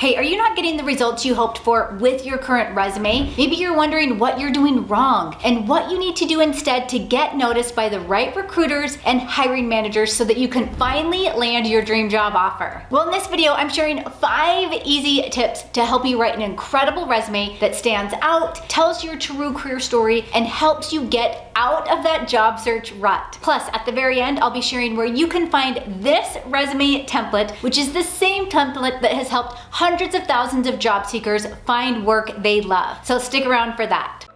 Hey, are you not getting the results you hoped for with your current resume? Maybe you're wondering what you're doing wrong and what you need to do instead to get noticed by the right recruiters and hiring managers so that you can finally land your dream job offer. Well, in this video, I'm sharing 5 easy tips to help you write an incredible resume that stands out, tells your true career story, and helps you get out of that job search rut. Plus, at the very end, I'll be sharing where you can find this resume template, which is the same template that has helped hundreds of thousands of job seekers find work they love. So stick around for that.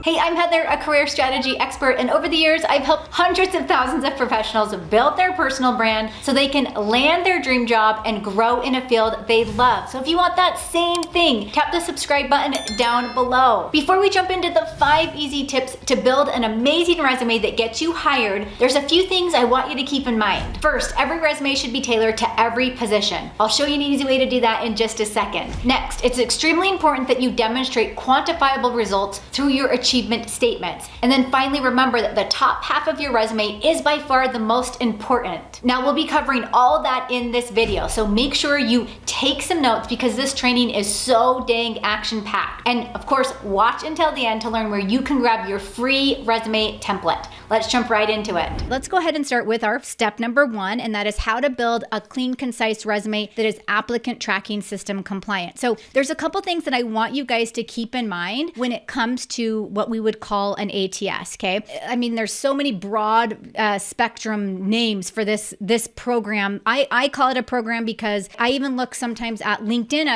Hey, I'm Heather, a career strategy expert, and over the years, I've helped hundreds of thousands of professionals build their personal brand so they can land their dream job and grow in a field they love. So if you want that same thing, tap the subscribe button down below. Before we jump into the 5 easy tips to build an amazing resume that gets you hired, there's a few things I want you to keep in mind. First, every resume should be tailored to every position. I'll show you an easy way to do that in just a second. Next, it's extremely important that you demonstrate quantifiable results through your achievement statements. And then finally, remember that the top half of your resume is by far the most important. Now, we'll be covering all that in this video, so make sure you take some notes because this training is so dang action-packed. And of course, watch until the end to learn where you can grab your free resume template. Let's jump right into it. Let's go ahead and start with our step number 1, and that is how to build a clean, concise resume that is applicant tracking system compliant. So there's a couple things that I want you guys to keep in mind when it comes to what we would call an ATS, okay? I mean, there's so many broad spectrum names for this program. I call it a program because I even look sometimes at LinkedIn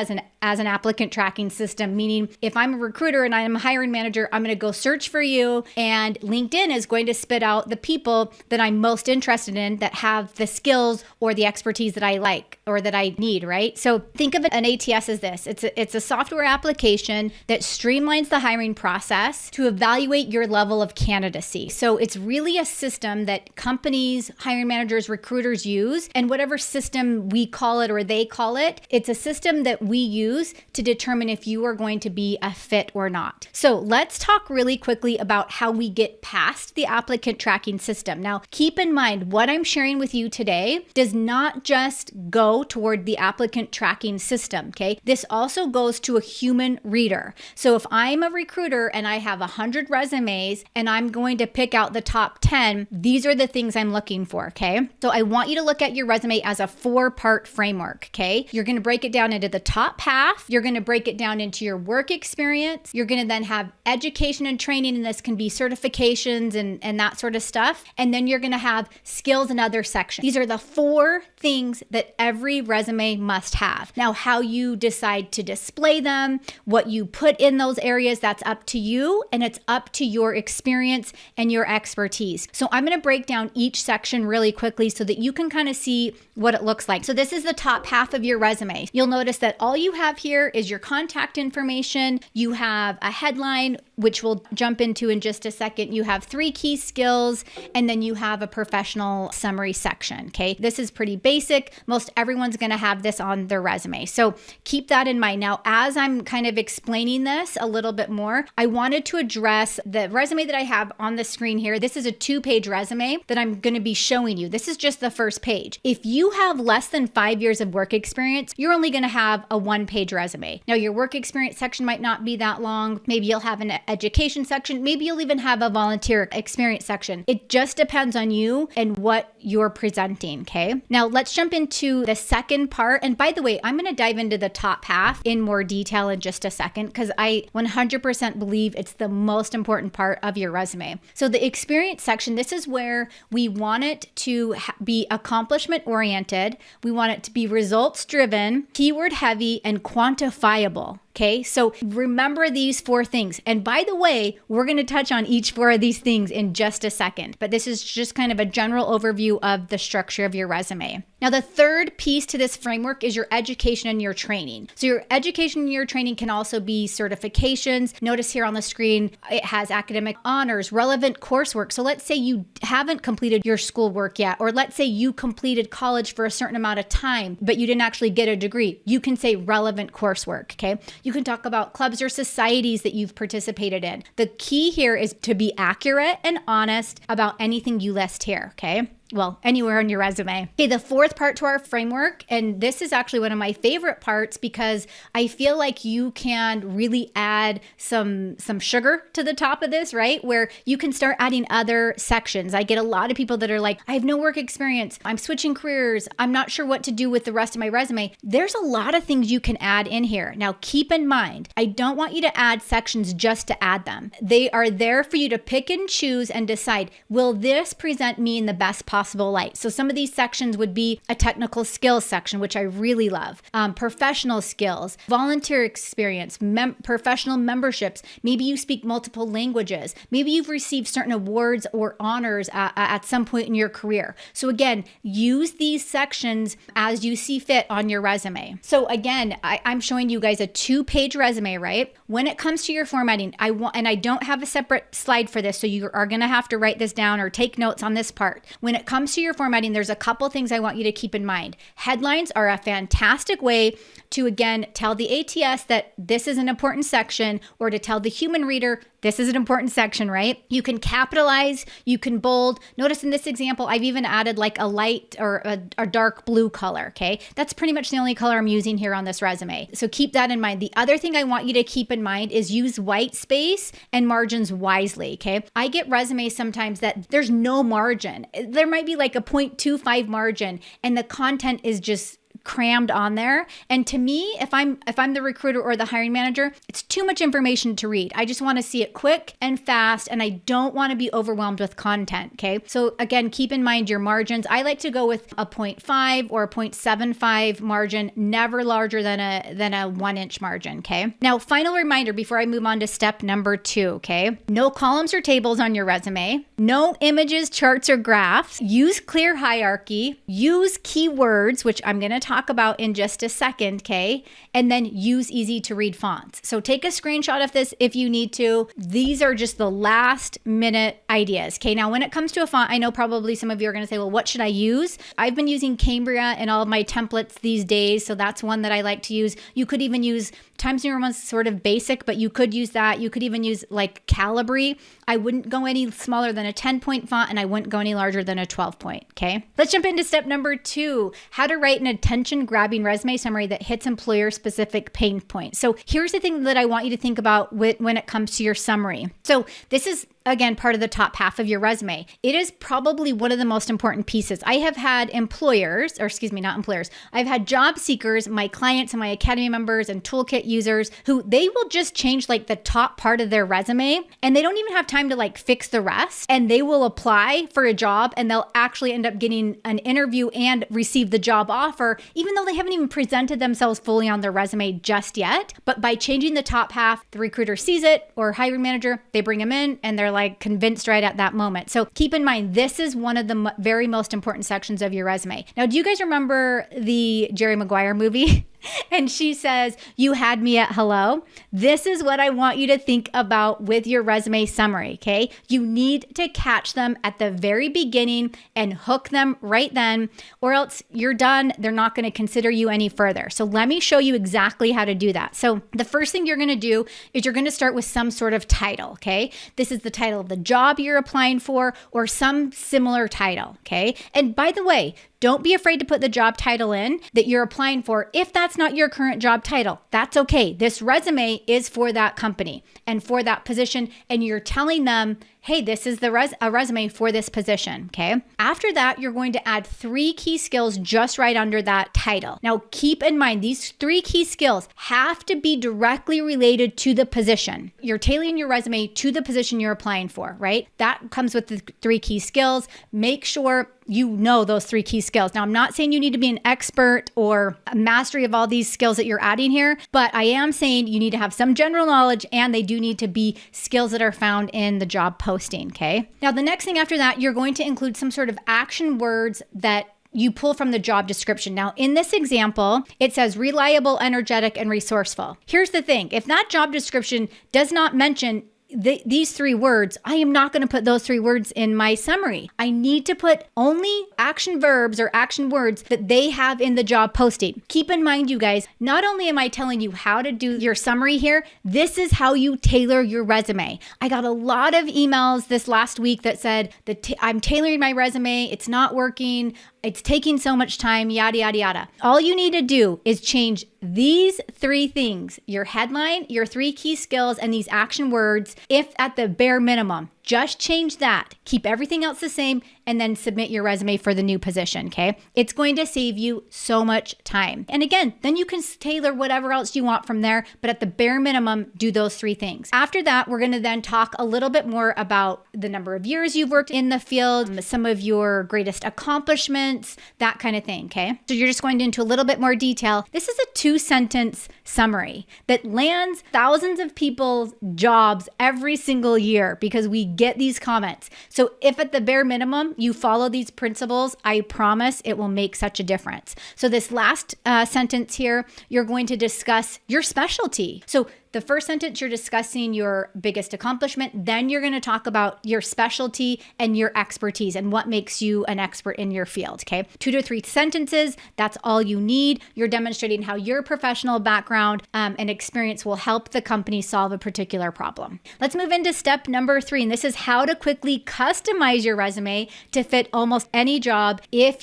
as an applicant tracking system, meaning if I'm a recruiter and I'm a hiring manager, I'm going to go search for you, and LinkedIn is going to spit out the people that I'm most interested in that have the skills or the expertise that I like or that I need, right? So think of an ATS as this. It's a software application that streamlines the hiring process to evaluate your level of candidacy. So it's really a system that companies, hiring managers, recruiters use, and whatever system we call it or they call it, it's a system that we use to determine if you are going to be a fit or not. So let's talk really quickly about how we get past the applicant tracking system. Now, keep in mind, what I'm sharing with you today does not just go toward the applicant tracking system, okay? This also goes to a human reader. So if I'm a recruiter and I have 100 resumes and I'm going to pick out the top 10, these are the things I'm looking for, okay? So I want you to look at your resume as a 4-part framework, okay? You're going to break it down into the top half. You're going to break it down into your work experience. You're going to then have education and training, and this can be certifications and that sort of stuff. And then you're going to have skills and other sections. These are the 4 things that every resume must have. Now, how you decide to display them, what you put in those areas, that's up to you, and it's up to your experience and your expertise. So I'm going to break down each section really quickly so that you can kind of see what it looks like. So this is the top half of your resume. You'll notice that all you have here is your contact information. You have a headline, which we'll jump into in just a second. You have 3 key skills, and then you have a professional summary section, okay? This is pretty basic. Most everyone's going to have this on their resume. So keep that in mind. Now, as I'm kind of explaining this a little bit more, I wanted to address the resume that I have on the screen here. This is a 2-page resume that I'm going to be showing you. This is just the first page. If you have less than 5 years of work experience, you're only going to have a 1-page resume. Now, your work experience section might not be that long. Maybe you'll have an education section. Maybe you'll even have a volunteer experience section. It just depends on you and what you're presenting, okay? Now, let's jump into the second part. And by the way, I'm going to dive into the top half in more detail in just a second because I 100% believe it's the most important part of your resume. So the experience section, this is where we want it to be accomplishment oriented. We want it to be results driven, keyword heavy, and quantifiable. Okay, so remember these 4 things. And by the way, we're going to touch on each 4 of these things in just a second, but this is just kind of a general overview of the structure of your resume. Now, the third piece to this framework is your education and your training. So your education and your training can also be certifications. Notice here on the screen, it has academic honors, relevant coursework. So let's say you haven't completed your schoolwork yet, or let's say you completed college for a certain amount of time, but you didn't actually get a degree. You can say relevant coursework, okay? You can talk about clubs or societies that you've participated in. The key here is to be accurate and honest about anything you list here, okay? well, anywhere on your resume. Okay, the fourth part to our framework, and this is actually one of my favorite parts because I feel like you can really add some sugar to the top of this, right? Where you can start adding other sections. I get a lot of people that are like, I have no work experience. I'm switching careers. I'm not sure what to do with the rest of my resume. There's a lot of things you can add in here. Now, keep in mind, I don't want you to add sections just to add them. They are there for you to pick and choose and decide, will this present me in the best possible light? So some of these sections would be a technical skills section, which I really love, professional skills, volunteer experience, professional memberships. Maybe you speak multiple languages. Maybe you've received certain awards or honors at some point in your career. So again, use these sections as you see fit on your resume. So again, I'm showing you guys a 2-page resume, right? When it comes to your formatting, I don't have a separate slide for this, so you are going to have to write this down or take notes on this part. When it comes to your formatting, there's a couple things I want you to keep in mind. Headlines are a fantastic way to, again, tell the ATS that this is an important section, or to tell the human reader this is an important section, right? You can capitalize, you can bold. Notice in this example, I've even added like a light or a dark blue color, okay? That's pretty much the only color I'm using here on this resume. So keep that in mind. The other thing I want you to keep in mind is use white space and margins wisely, okay? I get resumes sometimes that there's no margin. There might be like a 0.25 margin and the content is just crammed on there. And to me, if I'm the recruiter or the hiring manager, it's too much information to read. I just want to see it quick and fast, and I don't want to be overwhelmed with content, okay? So again, keep in mind your margins. I like to go with a 0.5 or a 0.75 margin, never larger than a 1-inch margin, okay? Now, final reminder before I move on to step number 2, okay? No columns or tables on your resume. No images, charts, or graphs. Use clear hierarchy. Use keywords, which I'm going to talk about in just a second, okay? And then use easy to read fonts. So take a screenshot of this if you need to. These are just the last minute ideas, okay? Now, when it comes to a font, I know probably some of you are going to say, well, what should I use? I've been using Cambria in all of my templates these days, so that's one that I like to use. You could even use Times New Roman's sort of basic, but you could use that. You could even use like Calibri. I wouldn't go any smaller than a 10-point font, and I wouldn't go any larger than a 12-point, okay? Let's jump into step number 2, how to write an attention-grabbing resume summary that hits employer-specific pain points. So here's the thing that I want you to think about when it comes to your summary. So this is, again, part of the top half of your resume. It is probably one of the most important pieces. I have had I've had job seekers, my clients and my academy members and toolkit users who they will just change like the top part of their resume and they don't even have time to like fix the rest, and they will apply for a job and they'll actually end up getting an interview and receive the job offer, even though they haven't even presented themselves fully on their resume just yet. But by changing the top half, the recruiter sees it, or hiring manager, they bring them in and they're like convinced right at that moment. So keep in mind, this is one of the very most important sections of your resume. Now, do you guys remember the Jerry Maguire movie? And she says, "You had me at hello." This is what I want you to think about with your resume summary, okay? You need to catch them at the very beginning and hook them right then, or else you're done. They're not going to consider you any further. So let me show you exactly how to do that. So the first thing you're going to do is you're going to start with some sort of title, okay? This is the title of the job you're applying for or some similar title, okay? And by the way, don't be afraid to put the job title in that you're applying for. If that's not your current job title, that's okay. This resume is for that company and for that position, and you're telling them, hey, this is a resume for this position, okay? After that, you're going to add 3 key skills just right under that title. Now, keep in mind, these 3 key skills have to be directly related to the position. You're tailoring your resume to the position you're applying for, right? That comes with the 3 key skills. Make sure you know those 3 key skills. Now, I'm not saying you need to be an expert or a mastery of all these skills that you're adding here, but I am saying you need to have some general knowledge, and they do need to be skills that are found in the job posting, okay? Now, the next thing after that, you're going to include some sort of action words that you pull from the job description. Now, in this example, it says reliable, energetic, and resourceful. Here's the thing. If that job description does not mention these 3 words, I am not going to put those 3 words in my summary. I need to put only action verbs or action words that they have in the job posting. Keep in mind, you guys, not only am I telling you how to do your summary here, this is how you tailor your resume. I got a lot of emails this last week that said that I'm tailoring my resume. It's not working. It's taking so much time, yada, yada, yada. All you need to do is change these 3 things, your headline, your 3 key skills, and these action words, if at the bare minimum. Just change that. Keep everything else the same and then submit your resume for the new position, okay? It's going to save you so much time. And again, then you can tailor whatever else you want from there, but at the bare minimum, do those 3 things. After that, we're going to then talk a little bit more about the number of years you've worked in the field, some of your greatest accomplishments, that kind of thing, okay? So you're just going into a little bit more detail. This is a 2-sentence summary that lands thousands of people's jobs every single year because we get these comments. So if at the bare minimum you follow these principles, I promise it will make such a difference. So this last sentence here, you're going to discuss your specialty. So the first sentence, you're discussing your biggest accomplishment. Then you're going to talk about your specialty and your expertise and what makes you an expert in your field, okay? 2 to 3 sentences, that's all you need. You're demonstrating how your professional background and experience will help the company solve a particular problem. Let's move into step number 3, and this is how to quickly customize your resume to fit almost any job even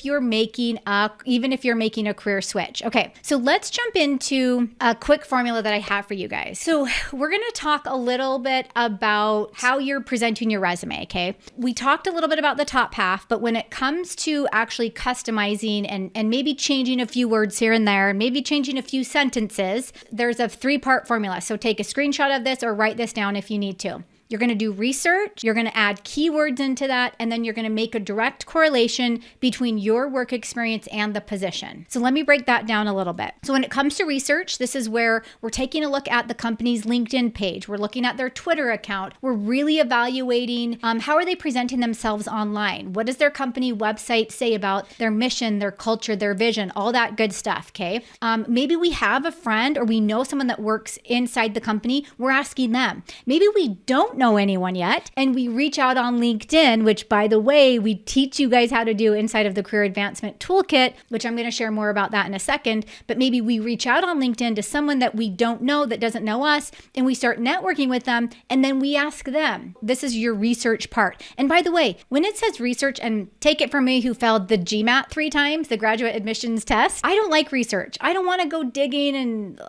if you're making a career switch. Okay, so let's jump into a quick formula that I have for you guys. So we're going to talk a little bit about how you're presenting your resume, okay? We talked a little bit about the top half, but when it comes to actually customizing and maybe changing a few words here and there, and maybe changing a few sentences, there's a 3-part formula. So take a screenshot of this or write this down if you need to. You're going to do research, you're going to add keywords into that, and then you're going to make a direct correlation between your work experience and the position. So let me break that down a little bit. So when it comes to research, this is where we're taking a look at the company's LinkedIn page. We're looking at their Twitter account. We're really evaluating how are they presenting themselves online? What does their company website say about their mission, their culture, their vision, all that good stuff, okay? Maybe we have a friend or we know someone that works inside the company. We're asking them. Maybe we don't know anyone yet, and we reach out on LinkedIn, which, by the way, we teach you guys how to do inside of the Career Advancement Toolkit, which I'm going to share more about that in a second. But maybe we reach out on LinkedIn to someone that we don't know, that doesn't know us, and we start networking with them, and then we ask them. This is your research part. And by the way, when it says research, and take it from me who failed the GMAT 3 times, the graduate admissions test, I don't like research. I don't want to go digging and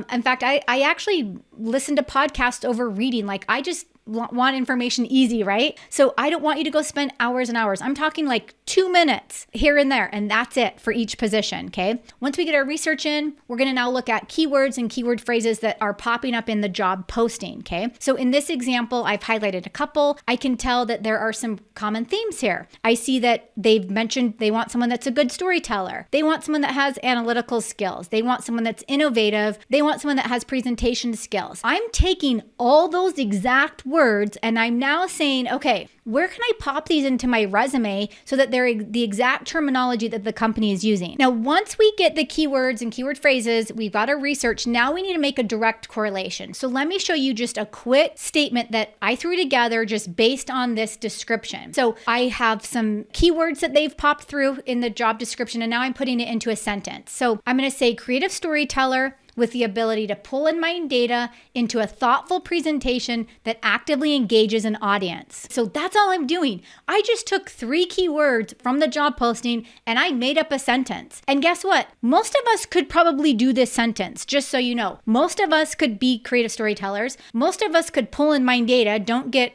in fact, I actually listen to podcasts over reading. Like, I just want information easy, right? So I don't want you to go spend hours and hours. I'm talking like 2 minutes here and there, and that's it for each position, okay? Once we get our research in, we're going to now look at keywords and keyword phrases that are popping up in the job posting, okay? So in this example, I've highlighted a couple. I can tell that there are some common themes here. I see that they've mentioned they want someone that's a good storyteller. They want someone that has analytical skills. They want someone that's innovative. They want someone that has presentation skills. I'm taking all those exact words and I'm now saying, okay, where can I pop these into my resume so that they're the exact terminology that the company is using? Now, once we get the keywords and keyword phrases, we've got our research, now we need to make a direct correlation. So let me show you just a quick statement that I threw together just based on this description. So I have some keywords that they've popped through in the job description, and now I'm putting it into a sentence. So I'm going to say creative storyteller with the ability to pull and mine data into a thoughtful presentation that actively engages an audience. So that's all I'm doing. I just took 3 keywords from the job posting and I made up a sentence. And guess what? Most of us could probably do this sentence, just so you know. Most of us could be creative storytellers. Most of us could pull and mine data. Don't get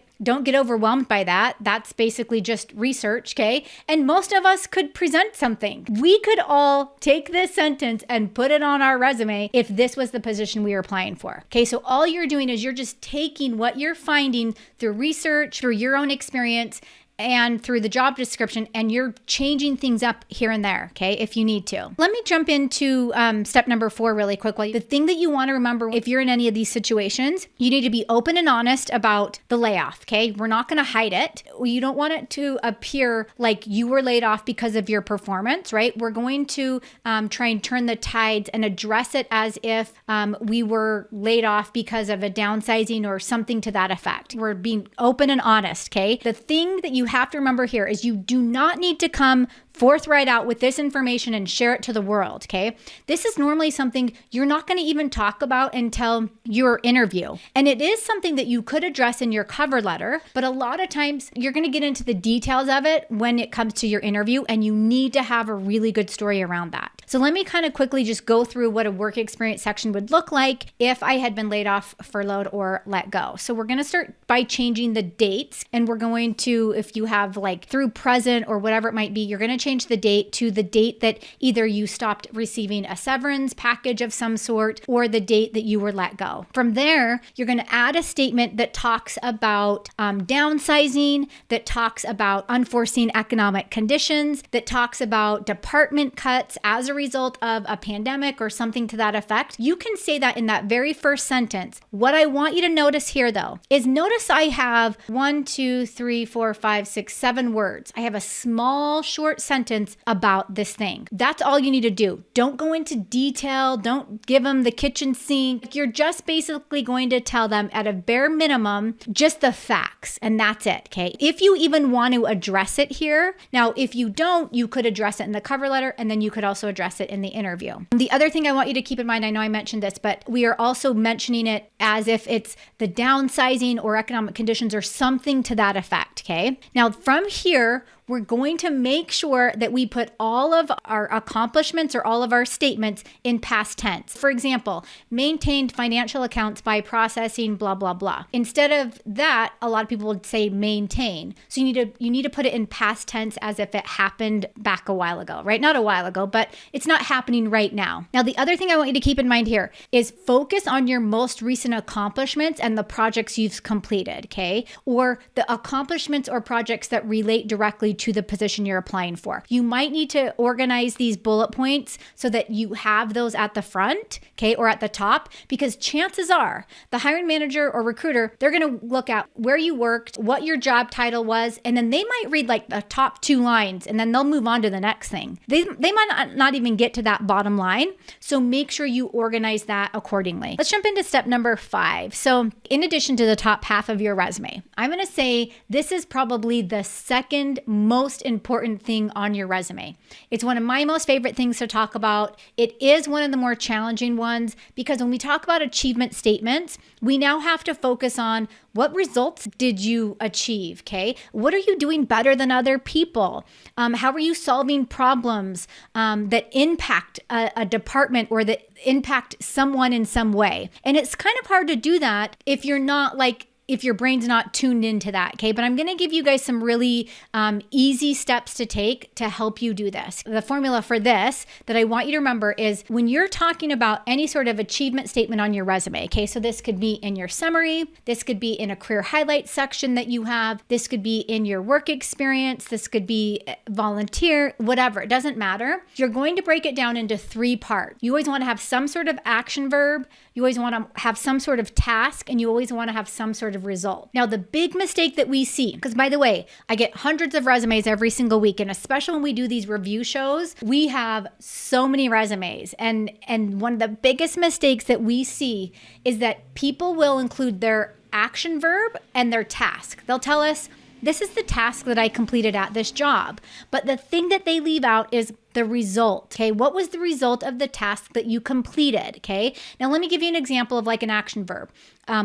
overwhelmed by that. That's basically just research, okay? And most of us could present something. We could all take this sentence and put it on our resume if this was the position we were applying for. Okay, so all you're doing is you're just taking what you're finding through research, through your own experience, and through the job description, and you're changing things up here and there, okay, if you need to. Let me jump into step number 4 really quickly. The thing that you want to remember if you're in any of these situations, you need to be open and honest about the layoff, okay? We're not going to hide it. You don't want it to appear like you were laid off because of your performance, right? We're going to try and turn the tides and address it as if we were laid off because of a downsizing or something to that effect. We're being open and honest, okay? The thing that you have to remember here is you do not need to come forthright out with this information and share it to the world, okay? This is normally something you're not going to even talk about until your interview. And it is something that you could address in your cover letter, but a lot of times you're going to get into the details of it when it comes to your interview, and you need to have a really good story around that. So let me kind of quickly just go through what a work experience section would look like if I had been laid off, furloughed, or let go. So we're going to start by changing the dates, and we're going to, if you have like through present or whatever it might be, you're going to change the date to the date that either you stopped receiving a severance package of some sort or the date that you were let go. From there, you're going to add a statement that talks about downsizing, that talks about unforeseen economic conditions, that talks about department cuts as a result of a pandemic or something to that effect. You can say that in that very first sentence. What I want you to notice here, though, is notice I have 1, 2, 3, 4, 5, 6, 7 words. I have a small, short sentence about this thing. That's all you need to do. Don't go into detail. Don't give them the kitchen sink. You're just basically going to tell them at a bare minimum, just the facts, and that's it, okay? If you even want to address it here, now, if you don't, you could address it in the cover letter, and then you could also address it in the interview. The other thing I want you to keep in mind, I know I mentioned this, but we are also mentioning it as if it's the downsizing or economic conditions or something to that effect, okay? Now, from here, we're going to make sure that we put all of our accomplishments or all of our statements in past tense. For example, maintained financial accounts by processing blah, blah, blah. Instead of that, a lot of people would say maintain. So you need to put it in past tense as if it happened back a while ago, right? Not a while ago, but it's not happening right now. Now, the other thing I want you to keep in mind here is focus on your most recent accomplishments and the projects you've completed, okay? Or the accomplishments or projects that relate directly to the position you're applying for. You might need to organize these bullet points so that you have those at the front, okay, or at the top, because chances are the hiring manager or recruiter, they're going to look at where you worked, what your job title was, and then they might read like the top 2 lines and then they'll move on to the next thing. They might not even get to that bottom line. So make sure you organize that accordingly. Let's jump into step number 5. So in addition to the top half of your resume, I'm going to say this is probably the second most important thing on your resume. It's one of my most favorite things to talk about. It is one of the more challenging ones because when we talk about achievement statements, we now have to focus on what results did you achieve, okay? What are you doing better than other people? How are you solving problems that impact a department or that impact someone in some way? And it's kind of hard to do that if you're not if your brain's not tuned into that, okay? But I'm going to give you guys some really easy steps to take to help you do this. The formula for this that I want you to remember is when you're talking about any sort of achievement statement on your resume, okay? So this could be in your summary, this could be in a career highlights section that you have, this could be in your work experience, this could be volunteer, whatever, it doesn't matter. You're going to break it down into 3 parts. You always want to have some sort of action verb, you always want to have some sort of task, and you always want to have some sort of result. Now, the big mistake that we see, because by the way, I get hundreds of resumes every single week, and especially when we do these review shows, we have so many resumes. And one of the biggest mistakes that we see is that people will include their action verb and their task. They'll tell us, this is the task that I completed at this job. But the thing that they leave out is the result, okay? What was the result of the task that you completed, okay? Now, let me give you an example of like an action verb.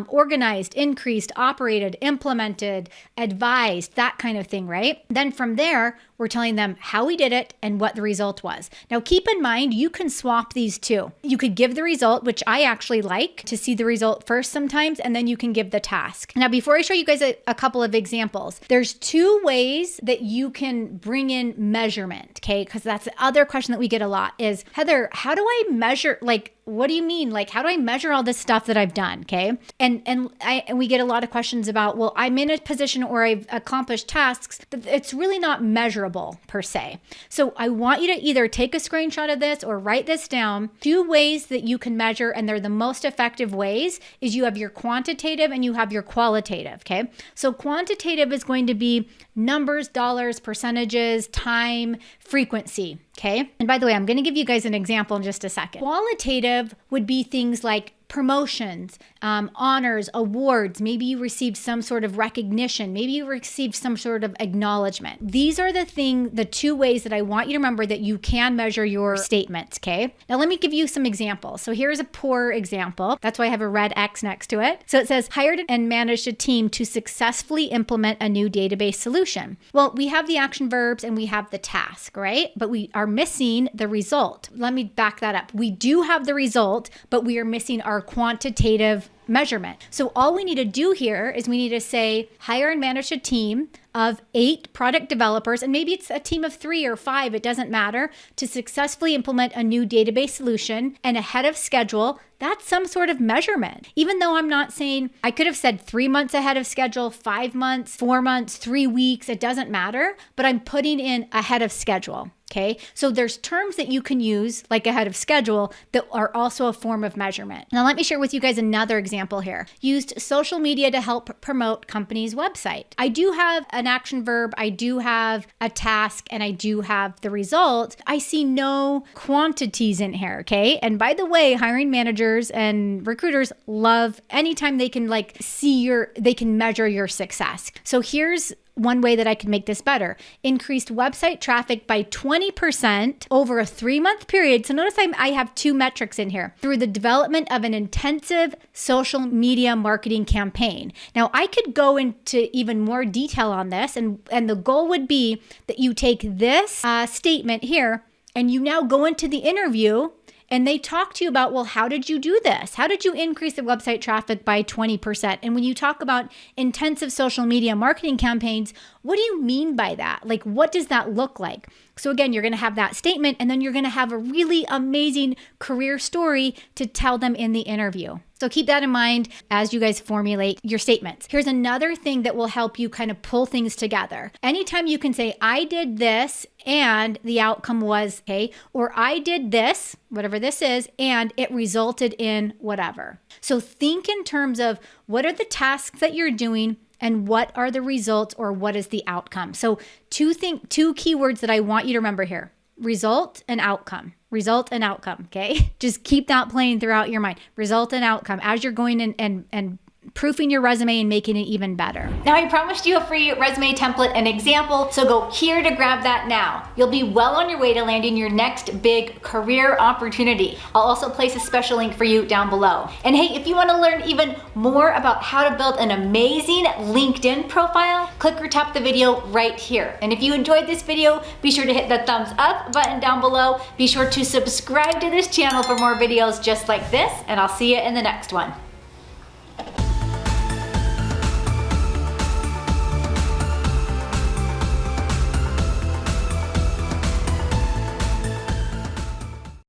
Organized, increased, operated, implemented, advised, that kind of thing, right? Then from there, we're telling them how we did it and what the result was. Now, keep in mind, you can swap these two. You could give the result, which I actually like to see the result first sometimes, and then you can give the task. Now, before I show you guys a couple of examples, there's 2 ways that you can bring in measurement, okay? Because that's other question that we get a lot is, Heather, how do I measure, like, what do you mean? Like, how do I measure all this stuff that I've done? Okay. And we get a lot of questions about, well, I'm in a position or I've accomplished tasks, but it's really not measurable per se. So I want you to either take a screenshot of this or write this down. 2 ways that you can measure, and they're the most effective ways, is you have your quantitative and you have your qualitative. Okay. So quantitative is going to be numbers, dollars, percentages, time, frequency. Okay. And by the way, I'm going to give you guys an example in just a second. Qualitative would be things like promotions, honors, awards. Maybe you received some sort of recognition. Maybe you received some sort of acknowledgement. These are the 2 ways that I want you to remember that you can measure your statements. Okay. Now let me give you some examples. So here's a poor example. That's why I have a red X next to it. So it says, hired and managed a team to successfully implement a new database solution. Well, we have the action verbs and we have the task, right? But we are missing the result. Let me back that up. We do have the result, but we are missing our quantitative measurement. So all we need to do here is we need to say, hire and manage a team of 8 product developers, and maybe it's a team of 3 or 5, it doesn't matter, to successfully implement a new database solution and ahead of schedule. That's some sort of measurement. Even though I'm not saying, I could have said 3 months ahead of schedule, 5 months, 4 months, 3 weeks, it doesn't matter, but I'm putting in ahead of schedule. Okay, so there's terms that you can use like ahead of schedule that are also a form of measurement. Now let me share with you guys another example here. Used social media to help promote company's website. I do have an action verb, I do have a task, and I do have the result. I see no quantities in here, okay? And by the way, hiring managers and recruiters love anytime they can they can measure your success. So here's one way that I could make this better. Increased website traffic by 20% over a 3-month period. So notice I have 2 metrics in here. Through the development of an intensive social media marketing campaign. Now I could go into even more detail on this, and the goal would be that you take this statement here and you now go into the interview and they talk to you about, well, how did you do this? How did you increase the website traffic by 20%? And when you talk about intensive social media marketing campaigns, what do you mean by that? Like, what does that look like? So again, you're going to have that statement, and then you're going to have a really amazing career story to tell them in the interview. So keep that in mind as you guys formulate your statements. Here's another thing that will help you kind of pull things together. Anytime you can say, I did this and the outcome was, okay, or I did this, whatever this is, and it resulted in whatever. So think in terms of what are the tasks that you're doing and what are the results, or what is the outcome. So 2 keywords that I want you to remember here: result and outcome. Result and outcome, okay? Just keep that playing throughout your mind. Result and outcome as you're going in and proofing your resume and making it even better. Now, I promised you a free resume template and example, so go here to grab that now. You'll be well on your way to landing your next big career opportunity. I'll also place a special link for you down below. And hey, if you want to learn even more about how to build an amazing LinkedIn profile, click or tap the video right here. And if you enjoyed this video, be sure to hit the thumbs up button down below. Be sure to subscribe to this channel for more videos just like this, and I'll see you in the next one.